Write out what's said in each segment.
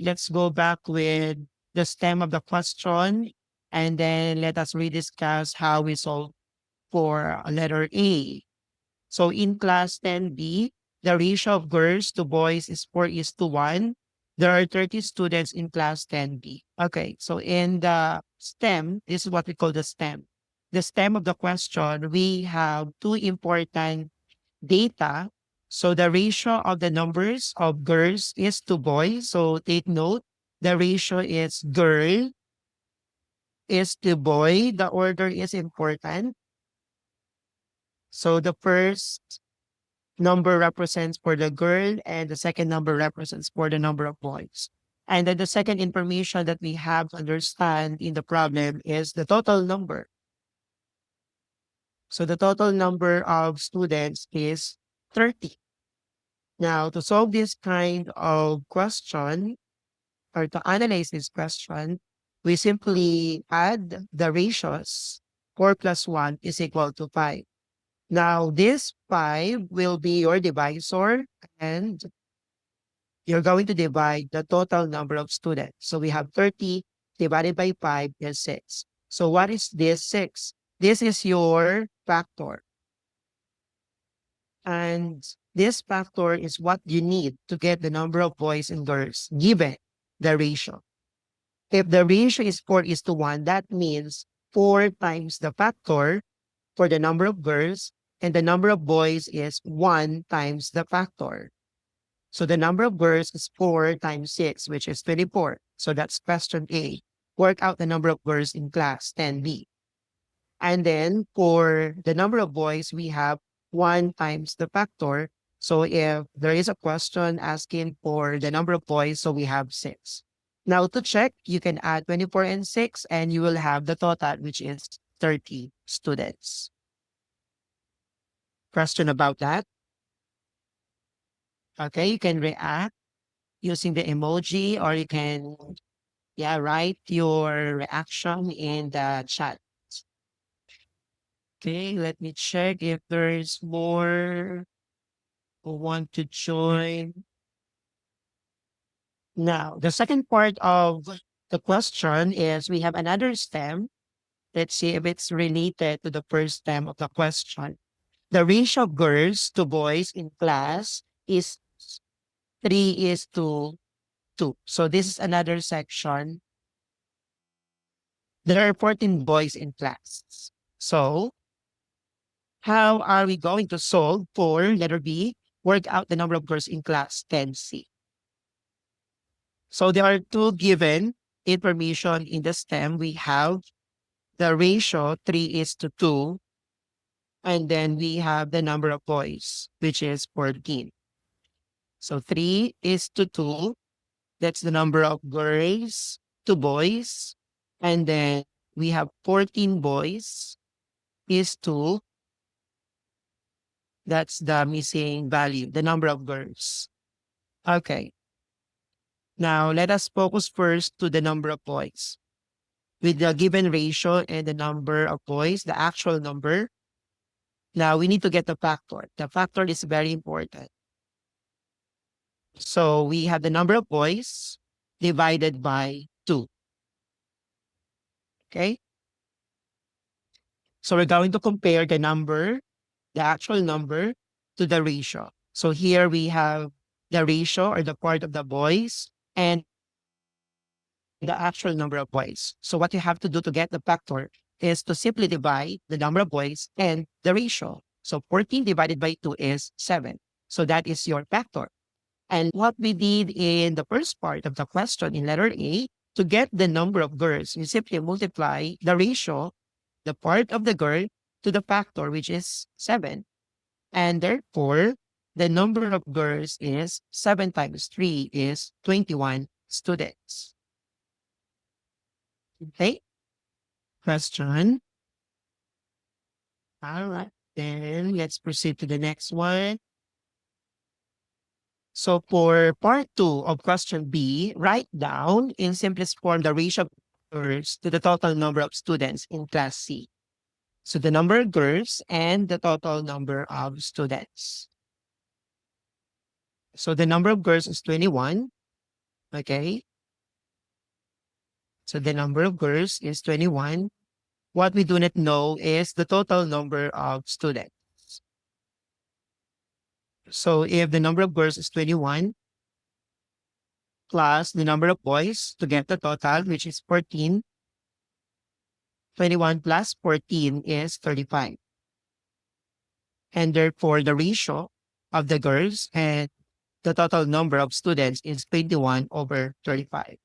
let's go back with the stem of the question, and then let us rediscuss how we solve for letter A. So in class 10B, the ratio of girls to boys is 4:1. There are 30 students in class 10B. Okay, so in the STEM, this is what we call the STEM. The STEM of the question, we have two important data. So the ratio of the numbers of girls is to boys. So take note, the ratio is girl is to boy. The order is important. So the first number represents for the girl and the second number represents for the number of boys. And then the second information that we have to understand in the problem is the total number. So the total number of students is 30. Now, to solve this kind of question or to analyze this question, we simply add the ratios. 4 plus 1 is equal to 5. Now, this 5 will be your divisor and you're going to divide the total number of students. So we have 30 divided by 5 is 6. So what is this 6? This is your factor. And this factor is what you need to get the number of boys and girls given the ratio. If the ratio is 4:1, that means 4 times the factor for the number of girls and the number of boys is 1 times the factor. So the number of girls is 4 times 6, which is 24. So that's question A. Work out the number of girls in class 10B. And then for the number of boys, we have 1 times the factor. So if there is a question asking for the number of boys, so we have 6. Now to check, you can add 24 and 6 and you will have the total, which is 30 students. Question about that? Okay, you can react using the emoji or you can write your reaction in the chat. Okay, let me check if there is more who want to join. Now, the second part of the question is we have another stem. Let's see if it's related to the first stem of the question. The ratio of girls to boys in class is 3:2. So this is another section. There are 14 boys in class. So how are we going to solve for letter B? Work out the number of girls in class 10C. So there are two given information in the stem. We have the ratio 3:2, and then we have the number of boys, which is 14. So 3:2, that's the number of girls to boys. And then we have 14 boys is 2. That's the missing value, the number of girls. Okay. Now let us focus first to the number of boys. With the given ratio and the number of boys, the actual number. Now we need to get the factor. The factor is very important. So we have the number of boys divided by 2. Okay? So we're going to compare the number, the actual number, to the ratio. So here we have the ratio or the part of the boys and the actual number of boys. So what you have to do to get the factor is to simply divide the number of boys and the ratio. So 14 divided by 2 is 7. So that is your factor. And what we did in the first part of the question in letter A, to get the number of girls, you simply multiply the ratio, the part of the girl, to the factor, which is 7. And therefore, the number of girls is 7 times 3 is 21 students. Okay? Question. All right. Then let's proceed to the next one. So for part 2 of question B, write down in simplest form the ratio of girls to the total number of students in class C. So the number of girls and the total number of students. So the number of girls is 21 Okay. So the number of girls is 21. What we do not know is the total number of students. So if the number of girls is 21 plus the number of boys to get the total, which is 14, 21 plus 14 is 35. And therefore, the ratio of the girls and the total number of students is 21 over 35.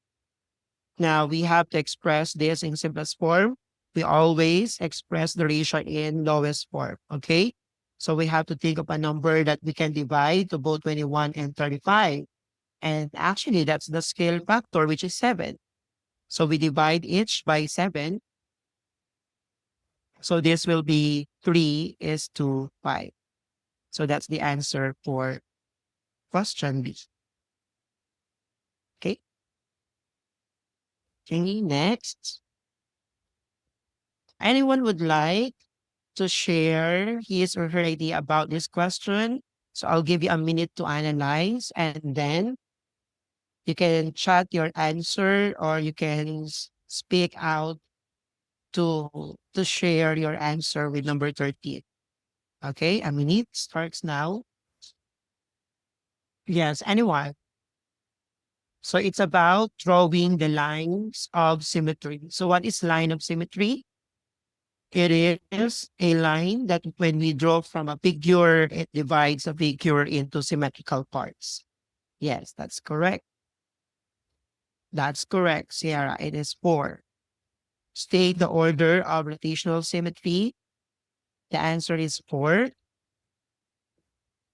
Now, we have to express this in simplest form. We always express the ratio in lowest form, okay? So we have to think of a number that we can divide to both 21 and 35. And actually, that's the scale factor, which is 7. So we divide each by 7. So this will be 3 is to 5. So that's the answer for question B. Okay. Okay, next. Anyone would like to share his or her idea about this question? So I'll give you a minute to analyze and then you can chat your answer or you can speak out to share your answer with number 13. Okay, a minute starts now. Yes, anyone. So it's about drawing the lines of symmetry. So what is line of symmetry? It is a line that when we draw from a figure, it divides a figure into symmetrical parts. Yes, that's correct. That's correct, Sierra. It is 4. State the order of rotational symmetry. The answer is 4.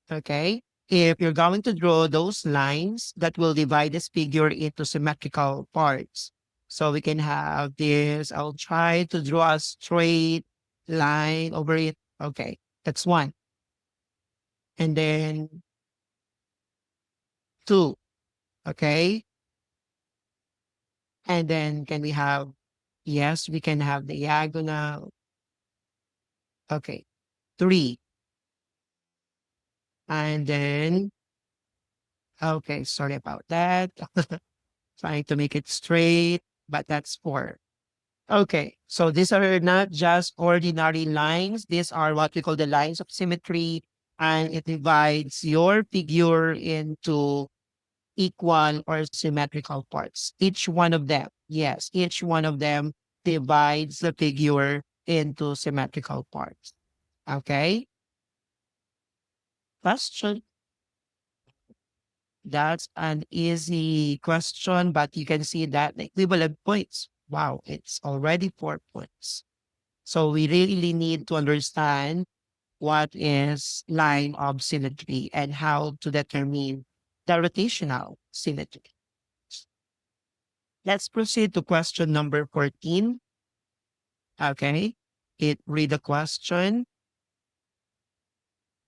Okay. If you're going to draw those lines that will divide this figure into symmetrical parts. So we can have this. I'll try to draw a straight line over it. Okay. That's 1. And then 2. Okay. And then can we have, yes, we can have diagonal. Okay. 3. And then, okay, sorry about that. Trying to make it straight, but that's 4. Okay, so these are not just ordinary lines. These are what we call the lines of symmetry, and it divides your figure into equal or symmetrical parts. Each one of them, yes, each one of them divides the figure into symmetrical parts. Okay, question. That's an easy question, but you can see that the equivalent points. Wow, it's already 4 points. So we really need to understand what is line of symmetry and how to determine the rotational symmetry. Let's proceed to question number 14. Okay. Read the question.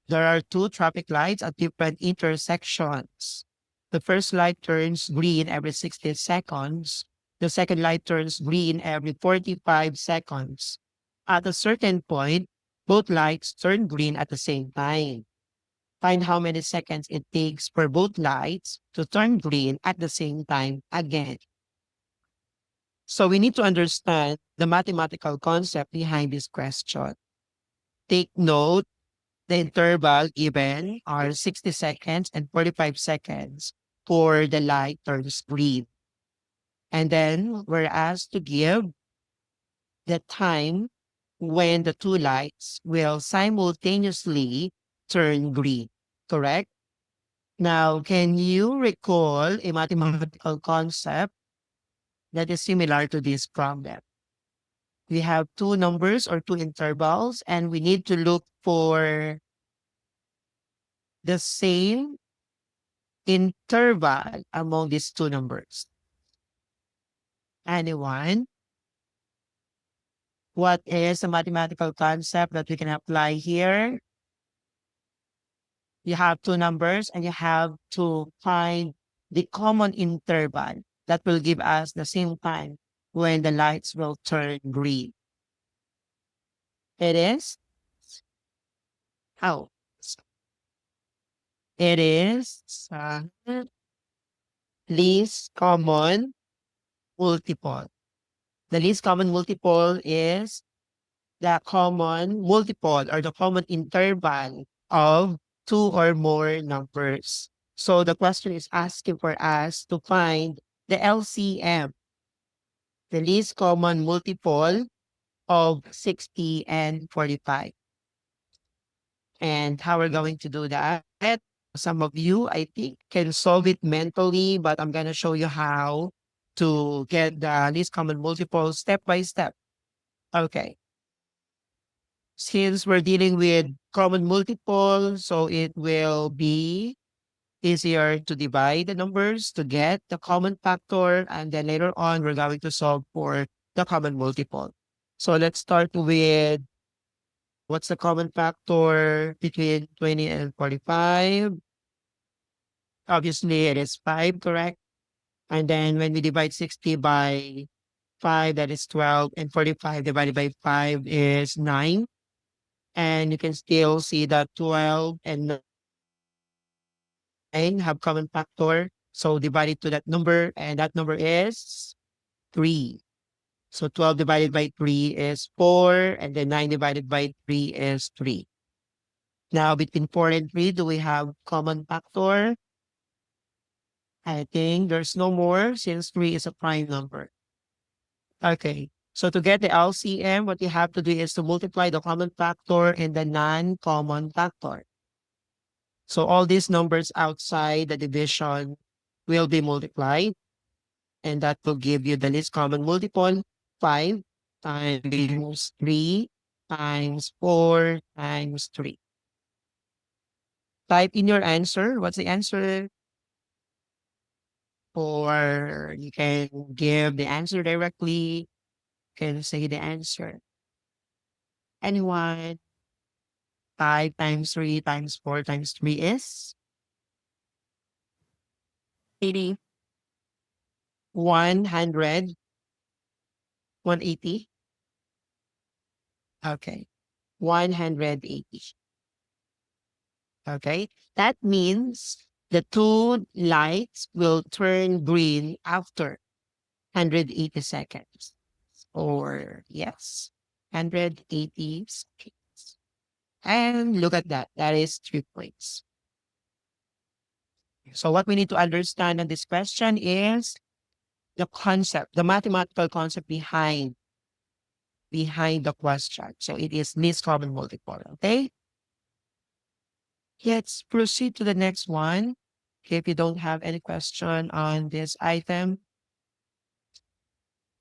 There are 2 traffic lights at different intersections. The first light turns green every 60 seconds. The second light turns green every 45 seconds. At a certain point, both lights turn green at the same time. Find how many seconds it takes for both lights to turn green at the same time again. So we need to understand the mathematical concept behind this question. Take note, the interval given are 60 seconds and 45 seconds for the light turns green. And then we're asked to give the time when the 2 lights will simultaneously turn green. Correct? Now, can you recall a mathematical concept that is similar to this problem? We have 2 numbers or 2 intervals, and we need to look for the same interval among these 2 numbers. Anyone? What is a mathematical concept that we can apply here? You have 2 numbers and you have to find the common interval that will give us the same time when the lights will turn green. It is how? It is least common multiple. The least common multiple is the common multiple or the common interval of two or more numbers. So the question is asking for us to find the LCM, the least common multiple of 60 and 45. And how we're going to do that? Some of you, I think, can solve it mentally, but I'm going to show you how to get the least common multiple step by step. Okay. Since we're dealing with common multiple, so it will be easier to divide the numbers to get the common factor. And then later on, we're going to solve for the common multiple. So let's start with what's the common factor between 20 and 45? Obviously, it is 5, correct? And then when we divide 60 by 5, that is 12, and 45 divided by 5 is 9. And you can still see that 12 and 9 have common factor. So divide it to that number, and that number is 3. So 12 divided by 3 is 4, and then 9 divided by 3 is 3. Now, between 4 and 3, do we have common factor? I think there's no more since 3 is a prime number. Okay. So to get the LCM, what you have to do is to multiply the common factor and the non-common factor. So all these numbers outside the division will be multiplied, and that will give you the least common multiple, 5 times 3 times 4 times 3. Type in your answer. What's the answer? Or you can give the answer directly. You can say the answer. Anyone? 5 times 3 times 4 times 3 is 80. 100, 180. Okay. 180. Okay. That means the two lights will turn green after 180 seconds. Or yes, 180 seconds. And look at that. That is 3 points. So what we need to understand on this question is the concept, the mathematical concept behind the question. So it is least common multiple. Okay. Let's proceed to the next one. Okay, if you don't have any question on this item.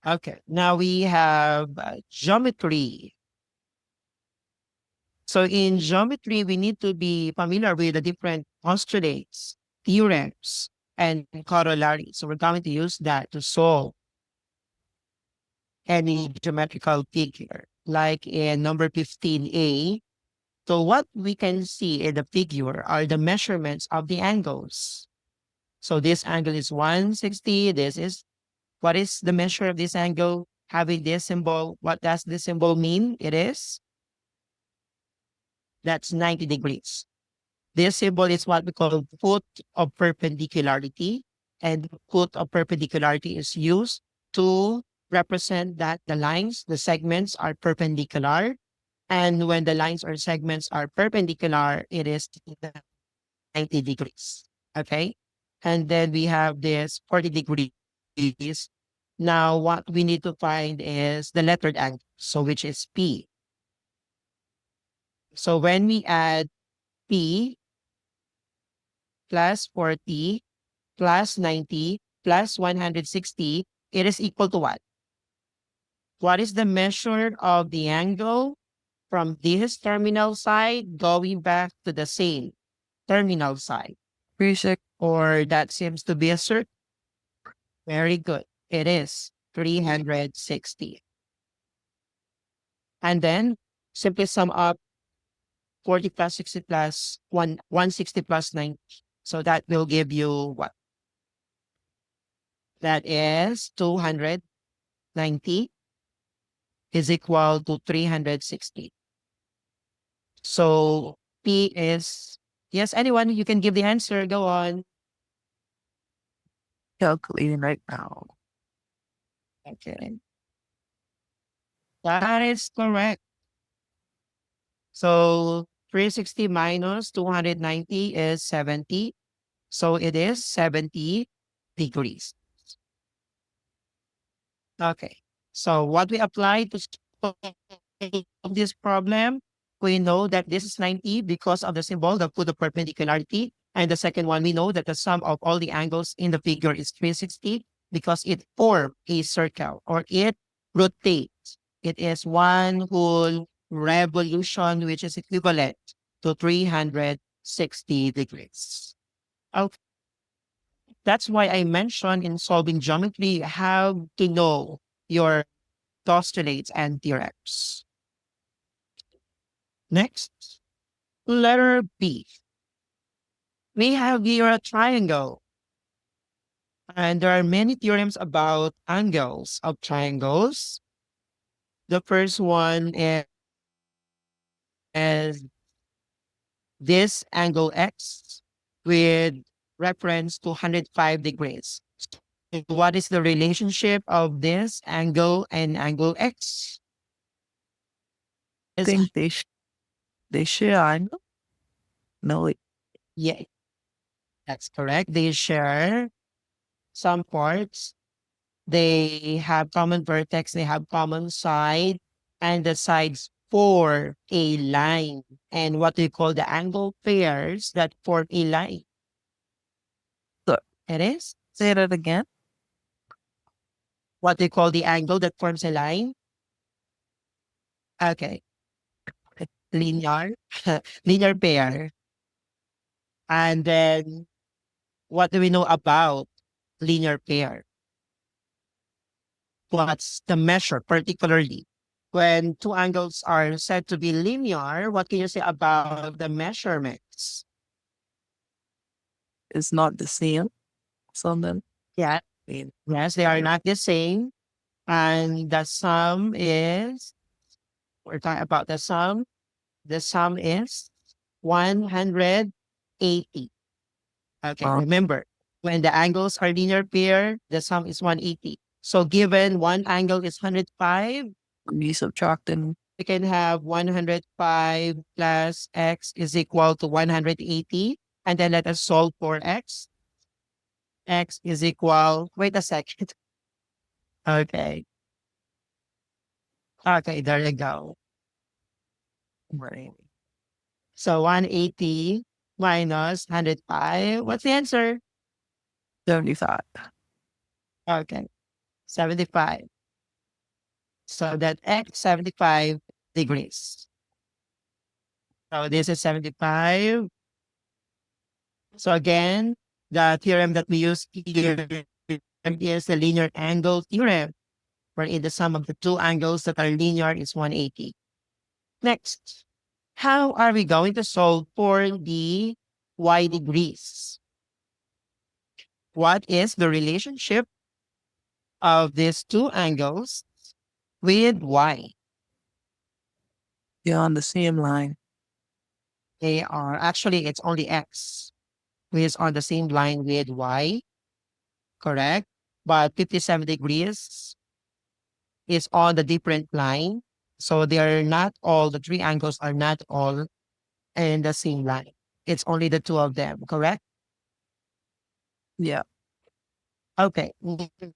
Okay, now we have geometry. So in geometry, we need to be familiar with the different postulates, theorems, and corollaries. So we're going to use that to solve any geometrical figure, like in number 15A. So what we can see in the figure are the measurements of the angles. So this angle is 160. This is what is the measure of this angle? Having this symbol, what does this symbol mean? It is that's 90 degrees. This symbol is what we call foot of perpendicularity. And foot of perpendicularity is used to represent that the lines, the segments are perpendicular. And when the lines or segments are perpendicular, it is 90 degrees. Okay. And then we have this 40 degrees. Now, what we need to find is the lettered angle, so which is P. So when we add P plus 40 plus 90 plus 160, it is equal to what? What is the measure of the angle from this terminal side going back to the same terminal side? 36. Or that seems to be a circle. Very good. It is 360. And then simply sum up 40 plus 60 plus 160 plus 90. So that will give you what? That is 290 is equal to 360. So P is, yes, anyone, you can give the answer. Go on. Calculating right now. Okay. That is correct. So 360 minus 290 is 70. So it is 70 degrees. Okay. So what we apply to solve this problem, we know that this is 90 because of the symbol that put the perpendicularity. And the second one, we know that the sum of all the angles in the figure is 360 because it forms a circle or it rotates. It is one whole revolution, which is equivalent to 360 degrees. Okay. That's why I mentioned in solving geometry, you have to know your postulates and theorems. Next, letter B. We have here a triangle, and there are many theorems about angles of triangles. The first one is this angle X with reference to 105 degrees. So what is the relationship of this angle and angle X? Is Think they share angle? No, wait. yeah, that's correct. They share some parts. They have common vertex, they have common side, and the sides form a line. And what we call the angle pairs that form a line. So, It is say that again. what we call the angle that forms a line. Okay, linear, linear pair. And then what do we know about linear pair? What's the measure particularly? When two angles are said to be linear, what can you say about the measurements? It's not the same. Something. Yeah, I mean, yes, they are not the same. And the sum is, we're talking about the sum. The sum is 180. Okay, uh, remember, when the angles are linear pair, the sum is 180. So given one angle is 105, we subtracting we can have 105 plus x is equal to 180. And then let us solve for x. X is equal, wait a second. Okay. Okay, there you go. right. So 180 minus 105. What's the answer? 75. Okay, 75. So that x 75 degrees. So this is 75. So again, the theorem that we use here is the linear angle theorem, wherein the sum of the two angles that are linear is 180. Next, how are we going to solve for the y degrees? What is the relationship of these two angles with y? You're on the same line. They are actually, it's only x, which is on the same line with y, correct? But 57 degrees is on the different line. So they are not all, the three angles are not all in the same line. It's only the two of them, correct? Yeah. Okay.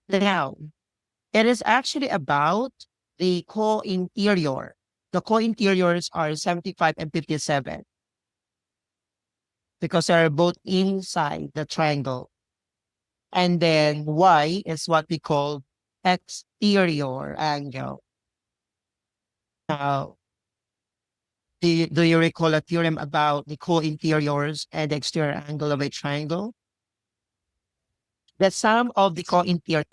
Now, it is actually about the co-interior. The co-interiors are 75 and 57 because they are both inside the triangle. And then y is what we call exterior angle. Now, do you recall a theorem about the co-interiors and the exterior angle of a triangle? The sum of the co-interior,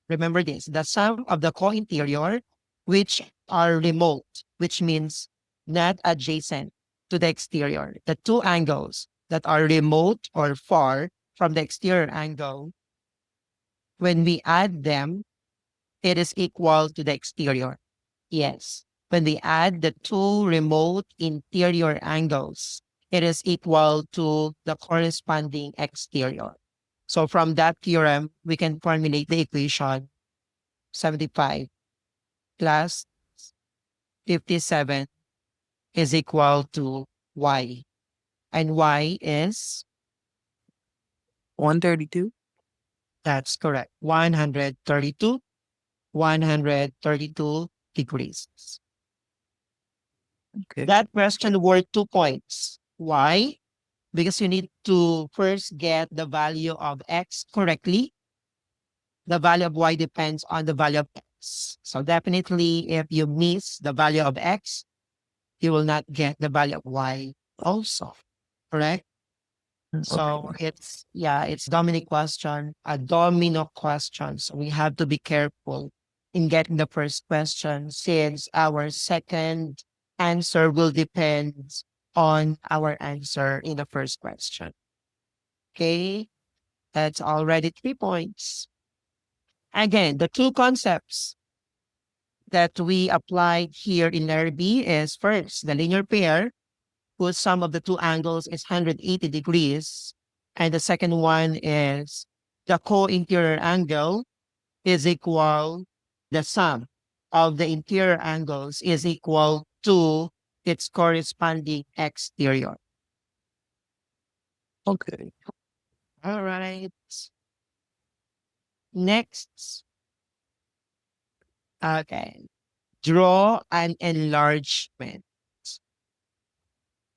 remember this, the sum of the co-interior, which are remote, which means not adjacent to the exterior. The two angles that are remote or far from the exterior angle, when we add them, it is equal to the exterior. Yes. When we add the two remote interior angles, it is equal to the corresponding exterior. So from that theorem, we can formulate the equation 75 plus 57 is equal to y. And y is, 132. that's correct, 132 degrees. Okay. That question worth 2 points. Why? Because you need to first get the value of x correctly. The value of y depends on the value of x. So definitely, if you miss the value of x, you will not get the value of y also. Correct? Okay. So it's Dominic question, a domino question. So we have to be careful in getting the first question since our second answer will depend on our answer in the first question. Okay, that's already 3 points. Again, the two concepts that we applied here in letter B is first, the linear pair whose sum of the two angles is 180 degrees. And the second one is the co-interior angle is equal, the sum of the interior angles is equal to its corresponding exterior. Okay. All right. Next. Okay. Draw an enlargement.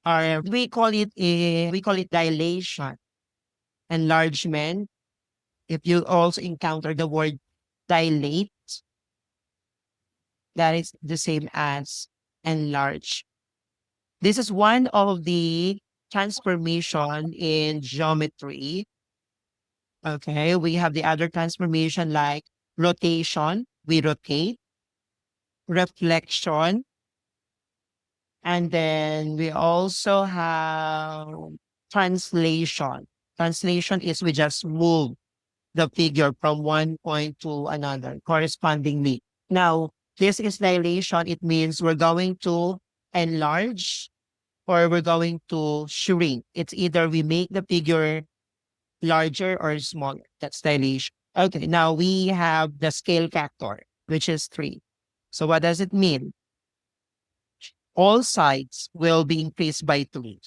Or we call it dilation. Enlargement. If you also encounter the word dilate, that is the same as enlarge. This is one of the transformation in geometry. Okay, we have the other transformation like rotation, we rotate, reflection, and then we also have translation. Translation is we just move the figure from one point to another correspondingly. Now, this is dilation. It means we're going to enlarge or we're going to shrink. It's either we make the figure larger or smaller. That's dilation. Okay, now we have the scale factor, which is 3. So what does it mean? All sides will be increased by 3.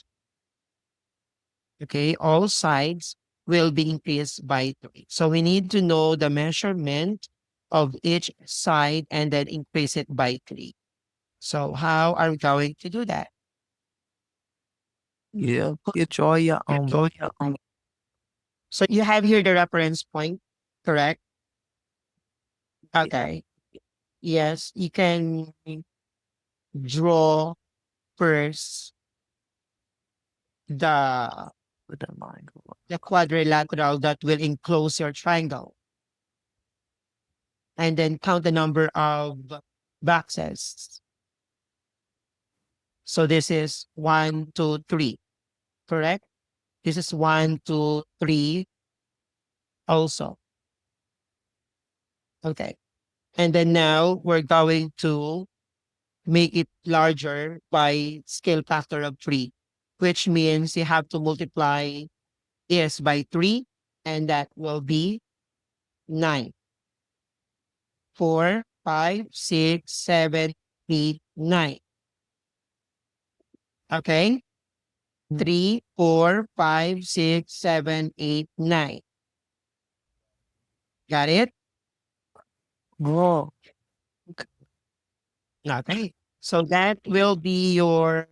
Okay, all sides will be increased by 3. So we need to know the measurement of each side and then increase it by 3. So how are we going to do that? Yeah. You draw your So you have here the reference point, correct? yeah, Okay. Yes, you can draw first the with the line. the quadrilateral that will enclose your triangle and then count the number of boxes. So this is 1, 2, 3, correct? This is 1, 2, 3 also. Okay. And then now we're going to make it larger by scale factor of 3, which means you have to multiply this by 3, and that will be 9. 4, 5, 6, 7, 8, 9. Okay? 3, 4, 5, 6, 7, 8, 9. Got it? Oh, Okay. So that will be your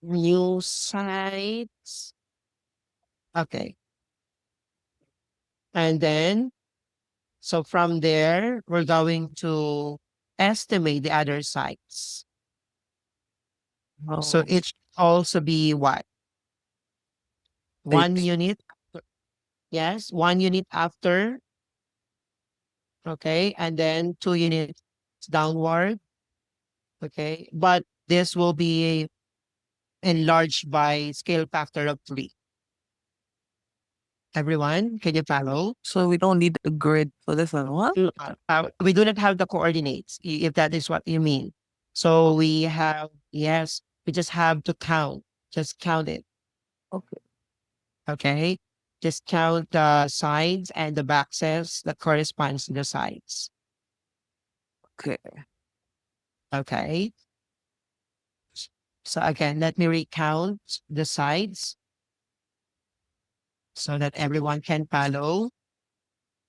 new sites. Okay. And then, so from there, we're going to estimate the other sites. So oh, it should also be what? One 8. unit. Yes, 1 unit after. Okay. And then 2 units downward. Okay. But this will be enlarged by scale factor of 3. Everyone, can you follow? So we don't need a grid for this one. What? We do not have the coordinates, if that is what you mean. So we have, yes, we just have to count. Just count it. Okay. Okay. Just count the sides and the boxes that corresponds to the sides. Okay. Okay. So again, let me recount the sides so that everyone can follow.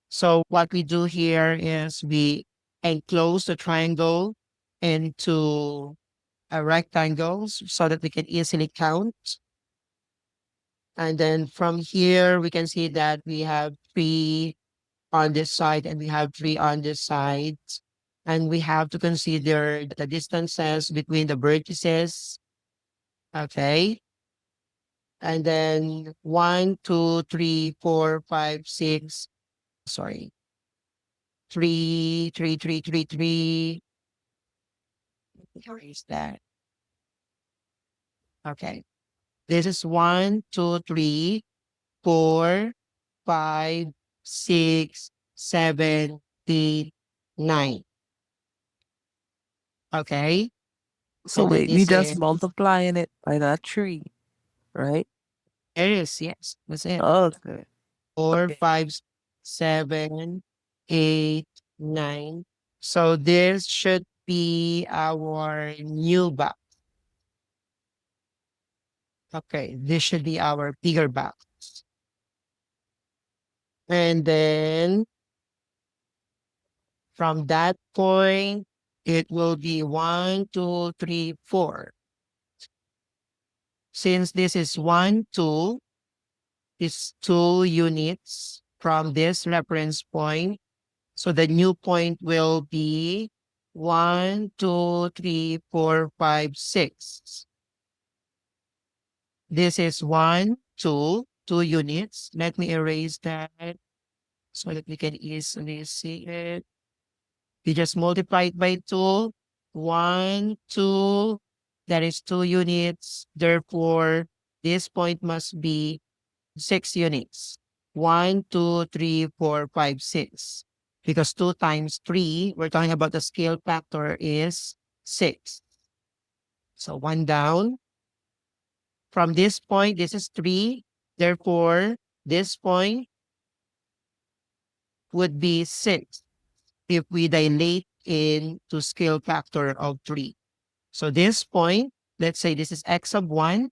So what we do here is we enclose the triangle into a rectangle so that we can easily count. And then from here, we can see that we have three on this side and we have three on this side. And we have to consider the distances between the vertices. Okay. And then one, two, three, four, five, six. Sorry. Three, three, three, three, three. Where is that? Okay. This is one, two, three, four, five, six, seven, eight, nine. Okay. So And then wait, we this just is, multiplying it by that 3, right? there is, yes, that's it. Okay. Four, Okay. five, seven, eight, nine. So this should be our new box. Okay, this should be our bigger box. And then from that point, it will be one, two, three, four. Since this is one, two, is 2 units from this reference point. So the new point will be one, two, three, four, five, six. This is one, 2 units. Let me erase that so that we can easily see it. We just multiply it by 2. 1, 2. That is 2 units. Therefore, this point must be 6 units. 1, 2, 3, 4, 5, 6. Because 2 times 3, we're talking about the scale factor is 6. So 1 down. From this point, this is 3. Therefore, this point would be 6 if we dilate into scale factor of 3. So this point, let's say this is x sub 1.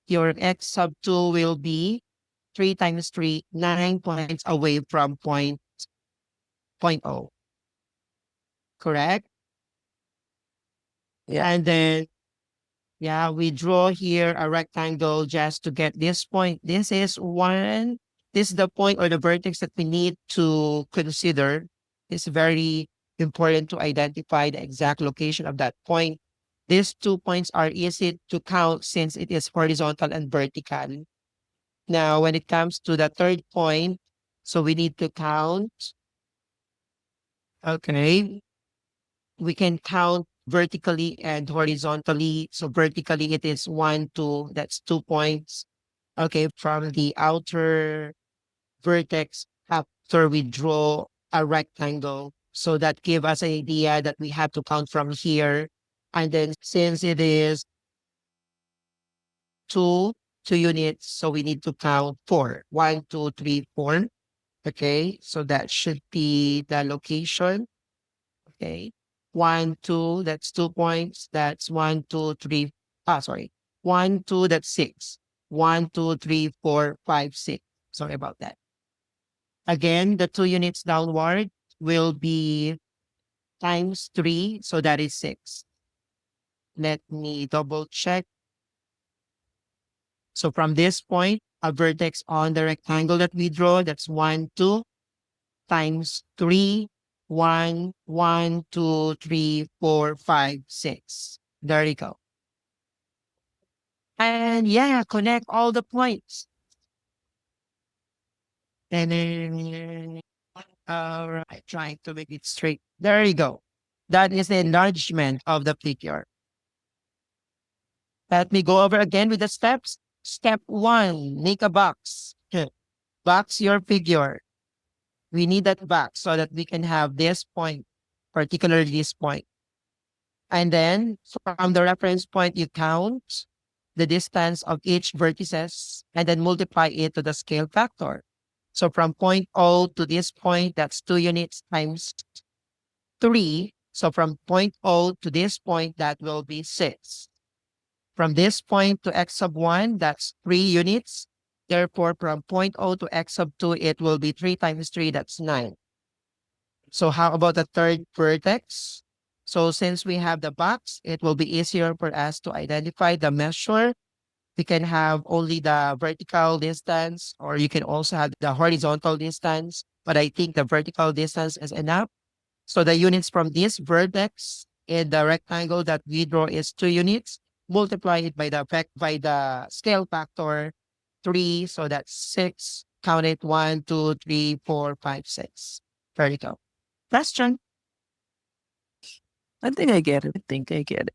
Your x sub 2 will be 3 times 3, 9 points away from point O. Correct? Yeah. And then, yeah, we draw here a rectangle just to get this point. This is one. This is the point or the vertex that we need to consider. It's very important to identify the exact location of that point. These 2 points are easy to count since it is horizontal and vertical. Now, when it comes to the third point, so we need to count. Okay, we can count vertically and horizontally. So vertically, it is one, two, that's 2 points. Okay, from the outer vertex after we draw a rectangle. So that give us an idea that we have to count from here. And then since it is two, 2 units, so we need to count four. 1, 2, 3, 4. Okay, so that should be the location. Okay. 1, 2, that's 2 points. That's one, two, three. Sorry. 1, 2, that's six. 1, 2, 3, 4, 5, 6. Sorry about that. Again, the 2 units downward will be times 3. So that is 6. Let me double check. So from this point, a vertex on the rectangle that we draw, that's 1, 2 times 3. 1, 1, 2, 3, 4, 5, 6. There you go. And yeah, connect all the points. And then, all right, trying to make it straight. There you go. That is the enlargement of the figure. Let me go over again with the steps. Step 1, make a box. Box your figure. We need that box so that we can have this point, particularly this point. And then from the reference point, you count the distance of each vertices and then multiply it to the scale factor. So from point O to this point, that's 2 units times 3. So from point O to this point, that will be 6. From this point to x sub 1, that's 3 units. Therefore, from point O to x sub 2, it will be 3 times 3, that's 9. So how about the third vertex? So since we have the box, it will be easier for us to identify the measure. We can have only the vertical distance, or you can also have the horizontal distance, but I think the vertical distance is enough. So the units from this vertex in the rectangle that we draw is 2 units. Multiply it by the scale factor 3. So that's 6. Count it 1, 2, 3, 4, 5, 6. Vertical. Question. I think I get it. I think I get it.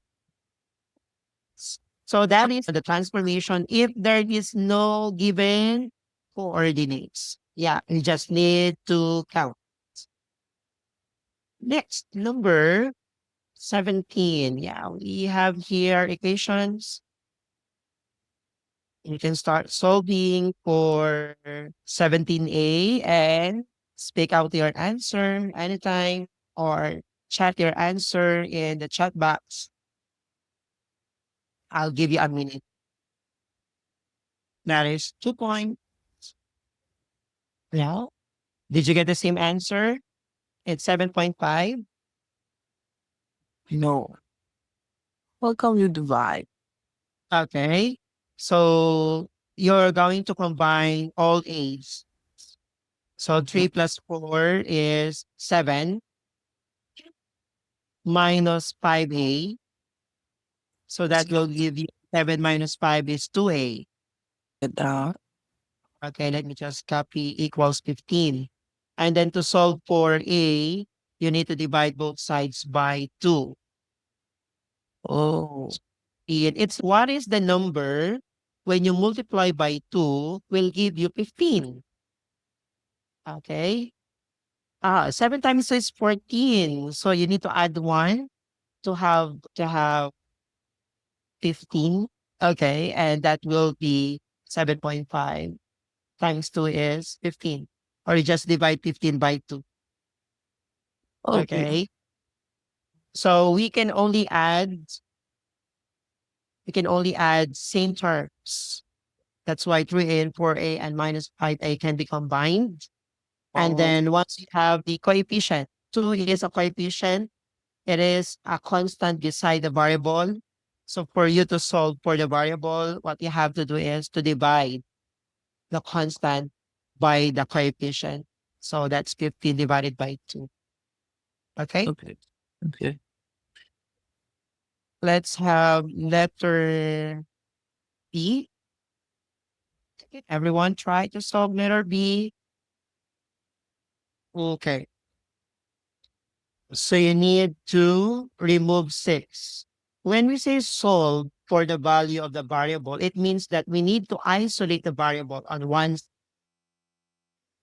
So that is the transformation if there is no given coordinates. Yeah, you just need to count. Next, number 17. Yeah, we have here equations. You can start solving for 17A and speak out your answer anytime or chat your answer in the chat box. I'll give you a minute. That is 2 points. Yeah. Did you get the same answer? It's 7.5. No. How come you divide? Okay. So you're going to combine all A's. So 3 plus 4 is 7 minus 5A. So that will give you 7 minus 5 is 2A. Get out. Okay, let me just copy equals 15. And then to solve for A, you need to divide both sides by 2. Oh, And it's what is the number when you multiply by 2 will give you 15. Okay. 7 times 2 is 14. So you need to add 1 to have 15. Okay. And that will be 7.5 times 2 is 15. Or you just divide 15 by 2. okay. Okay. So we can only add same terms. That's why 3A and 4A and minus 5A can be combined. And Oh, then once you have the coefficient, 2 is a coefficient. It is a constant beside the variable. So for you to solve for the variable, what you have to do is to divide the constant by the coefficient. So that's 50 divided by 2. Okay. okay. Okay. Let's have letter B. Everyone try to solve letter B. Okay. So you need to remove 6. When we say solve for the value of the variable, it means that we need to isolate the variable on one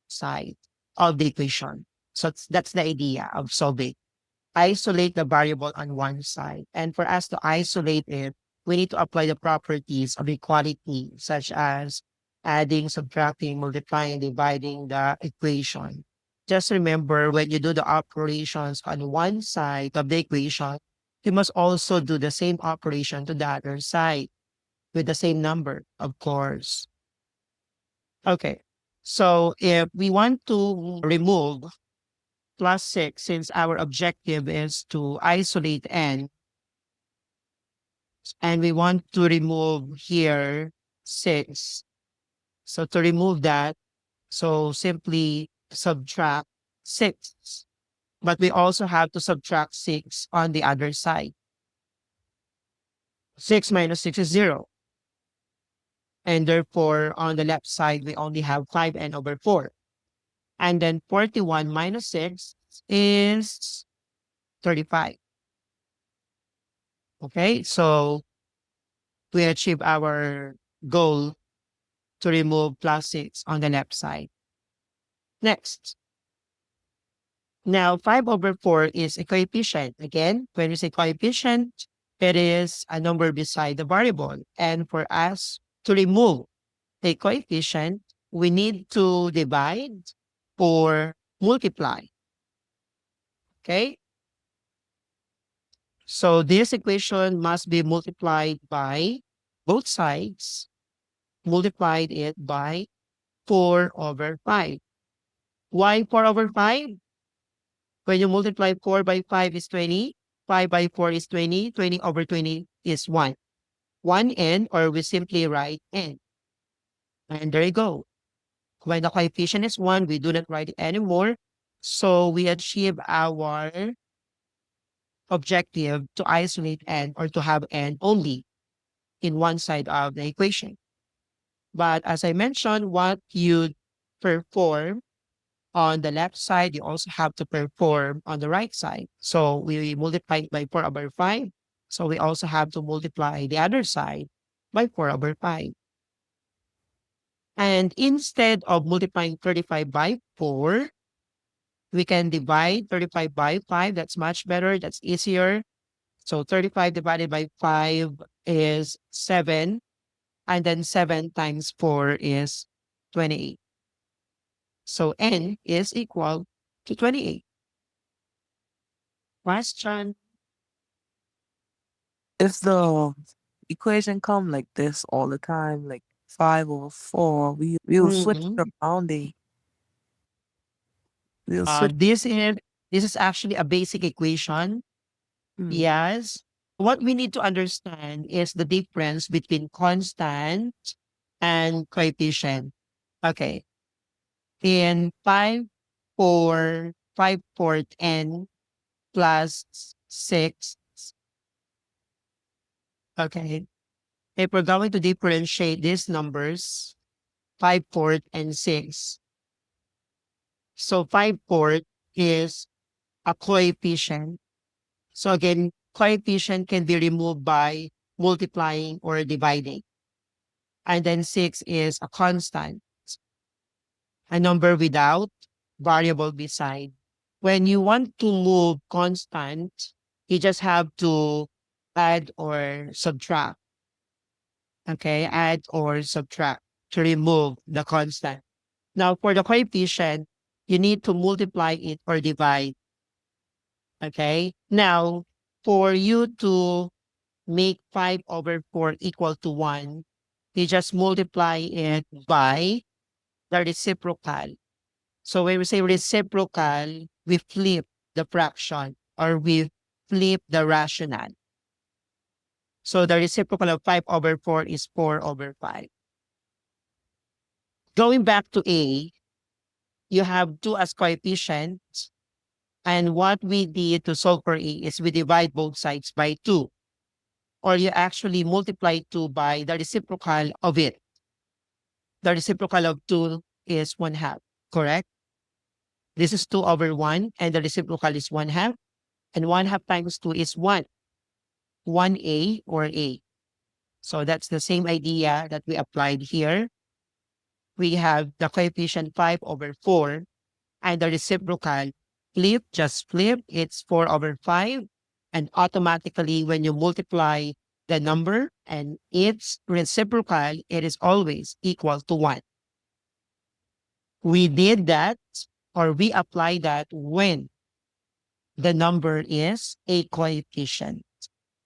side of the equation. So that's the idea of solving. Isolate the variable on one side. And for us to isolate it, we need to apply the properties of equality, such as adding, subtracting, multiplying, dividing the equation. Just remember when you do the operations on one side of the equation, you must also do the same operation to the other side with the same number, of course. Okay. So if we want to remove plus 6, since our objective is to isolate n, and we want to remove here 6. So to remove that, so simply subtract 6. But we also have to subtract 6 on the other side. 6 minus 6 is 0. And therefore, on the left side, we only have 5n over 4. And then 41 minus 6 is 35. Okay, so we achieve our goal to remove plus 6 on the left side. Next. Now, 5 over 4 is a coefficient. Again, when we say coefficient, It is a number beside the variable. And for us to remove a coefficient, we need to divide or multiply. Okay? So this equation must be multiplied by both sides, multiplied it by 4 over 5. Why 4 over 5? When you multiply 4 by 5 is 20, 5 by 4 is 20, 20 over 20 is 1. 1n, or we simply write n. And there you go. When the coefficient is 1, we do not write it anymore. So we achieve our objective to isolate n, or to have n only in one side of the equation. But as I mentioned, what you perform on the left side, you also have to perform on the right side. So we multiply by 4 over 5. So we also have to multiply the other side by 4 over 5. And instead of multiplying 35 by 4, we can divide 35 by 5. That's much better. That's easier. So 35 divided by 5 is 7. And then 7 times 4 is 28. So n is equal to 28. Question. If the equation come like this all the time, like 5 over 4, we will switch Mhm. the rounding. We'll switch. This is actually a basic equation. Mm, Yes. What we need to understand is the difference between constant and coefficient. Okay. In 5 fourth n plus 6. Okay. If we're going to differentiate these numbers, 5 fourth and 6. So 5 fourth is a coefficient. So again, coefficient can be removed by multiplying or dividing. And then 6 is a constant, a number without variable beside. When you want to move constant, you just have to add or subtract. Okay, add or subtract to remove the constant. Now, for the coefficient, you need to multiply it or divide. Okay, now for you to make 5 over 4 equal to 1, you just multiply it by the reciprocal. So when we say reciprocal, we flip the fraction, or we flip the rational. So the reciprocal of 5 over 4 is 4 over 5. Going back to A, you have 2 as coefficients. And what we did to solve for A is we divide both sides by 2. Or you actually multiply 2 by the reciprocal of it. The reciprocal of 2 is 1 half, correct? This is 2 over 1, and the reciprocal is 1 half. And 1 half times 2 is 1. 1A or A. So that's the same idea that we applied here. We have the coefficient 5 over 4, and the reciprocal flip, just flip, it's 4 over 5. And automatically, when you multiply the number and its reciprocal, it is always equal to 1. We did that, or we apply that when the number is a coefficient,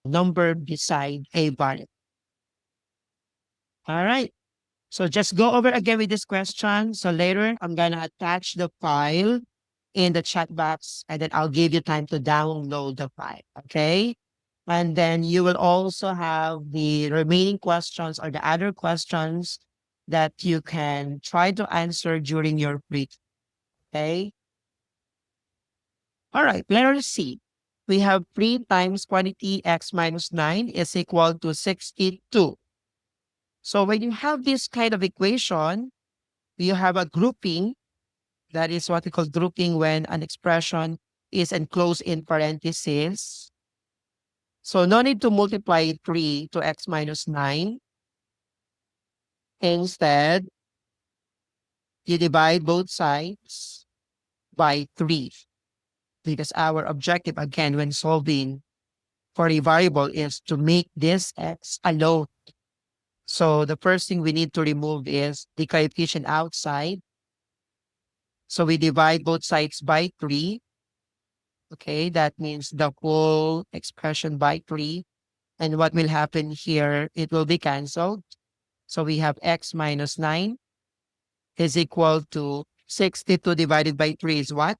number beside a variable. All right. So just go over again with this question. So later, I'm going to attach the file in the chat box, and then I'll give you time to download the file. Okay. And then you will also have the remaining questions, or the other questions that you can try to answer during your free. Okay. All right. Let us see. We have 3 times quantity x minus 9 is equal to 62. So when you have this kind of equation, you have a grouping. That is what we call grouping when an expression is enclosed in parentheses. So no need to multiply 3 to x minus 9. Instead, you divide both sides by 3, because our objective, again, when solving for a variable is to make this x alone. So the first thing we need to remove is the coefficient outside. So we divide both sides by 3. Okay, that means the whole expression by 3. And what will happen here, it will be canceled. So we have x minus 9 is equal to 62 divided by 3 is what?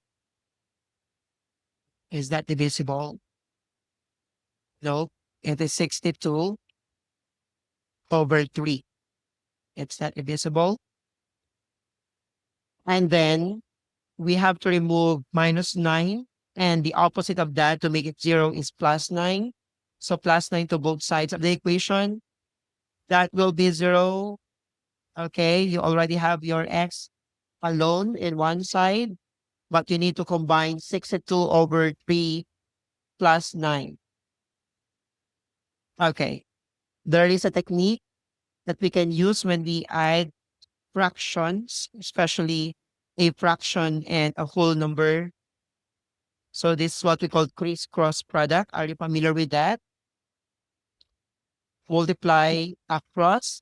Is that divisible? No, it is 62 over 3. It's not divisible. And then we have to remove minus 9. And the opposite of that to make it 0 is plus 9. So plus 9 to both sides of the equation. That will be 0. Okay, you already have your x alone in one side, but you need to combine 62 over 3 plus 9. Okay, there is a technique that we can use when we add fractions, especially a fraction and a whole number. So this is what we call crisscross product. Are you familiar with that? Multiply across.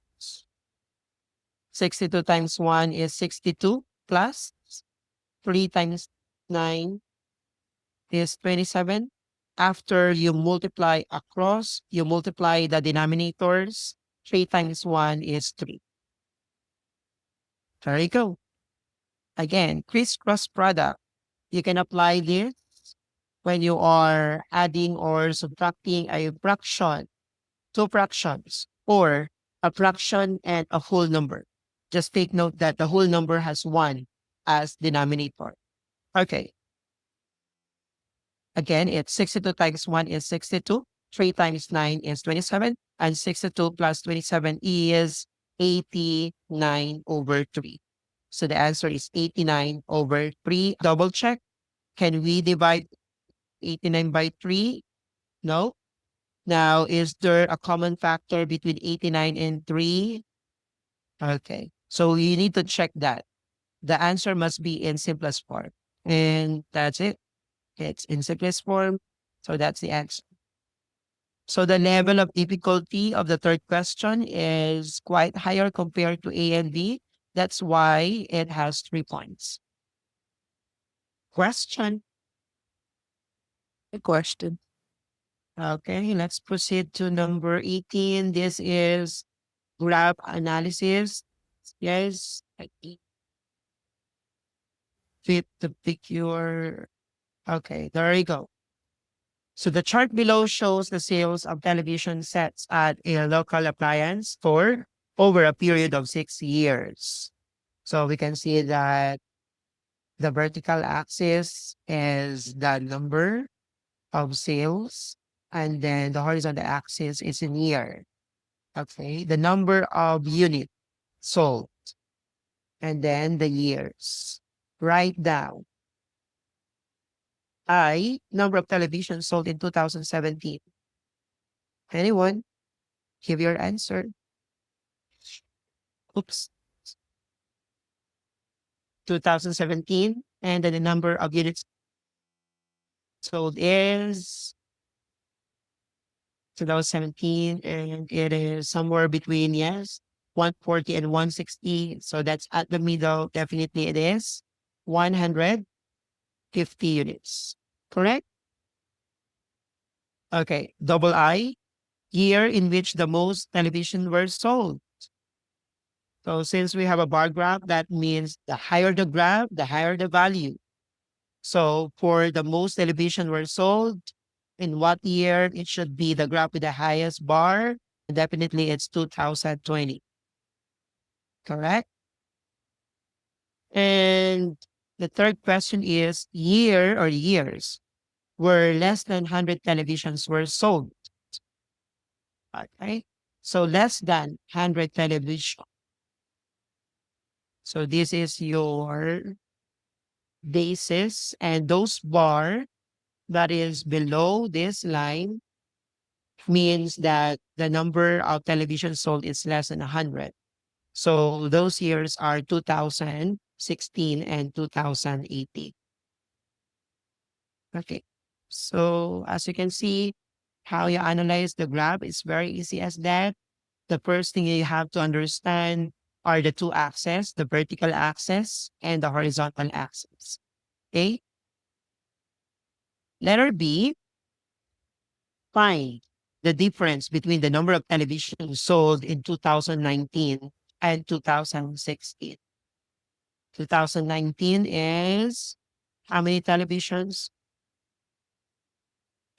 62 times 1 is 62 plus 3 times 9 is 27. After you multiply across, you multiply the denominators. 3 times 1 is 3. There you go. Again, crisscross product. You can apply this when you are adding or subtracting a fraction, two fractions, or a fraction and a whole number. Just take note that the whole number has 1 as denominator. Okay. Again, it's 62 times 1 is 62. 3 times 9 is 27. And 62 plus 27 is 89 over 3. So the answer is 89 over 3. Double check. Can we divide 89 by 3? No. Now, is there a common factor between 89 and 3? Okay. So you need to check that. The answer must be in simplest form. And that's it. It's in simplest form. So that's the answer. So the level of difficulty of the third question is quite higher compared to A and B. That's why it has 3 points. Question. A question. Okay, let's proceed to number 18. This is graph analysis. Yes, I think fit the picture. Okay, there you go. So the chart below shows the sales of television sets at a local appliance store over a period of 6 years. So we can see that the vertical axis is the number of sales, and then the horizontal axis is in year. Okay, the number of units sold, and then the years. Write down number of televisions sold in 2017. Anyone? Give your answer. Oops. 2017. And then the number of units sold is 2017. And it is somewhere between, yes, 140 and 160. So that's at the middle. Definitely it is 150 units. Correct? Okay. Double I, year in which the most television were sold. So since we have a bar graph, that means the higher the graph, the higher the value. So for the most television were sold, in what year it should be the graph with the highest bar? Definitely it's 2020. Correct? And the third question is year or years where less than 100 televisions were sold. Okay? So less than 100 television. So this is your basis, and those bar that is below this line means that the number of television sold is less than 100. So those years are 2016 and 2018. Okay. So as you can see, How you analyze the graph is very easy as that. The first thing you have to understand are the two axes, the vertical axis and the horizontal axis. Okay. Letter B, find the difference between the number of televisions sold in 2019 and 2016. 2019 is how many televisions?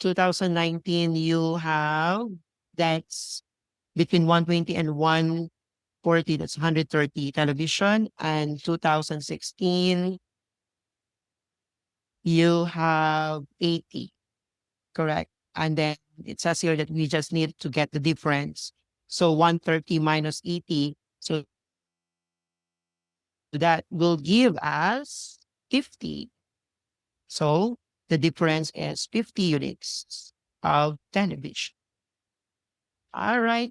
2019, you have that's between 120 and 140, that's 130 television. And 2016, you have 80, correct? And then it says here that we just need to get the difference. So 130 minus 80. So that will give us 50. So the difference is 50 units of television. All right.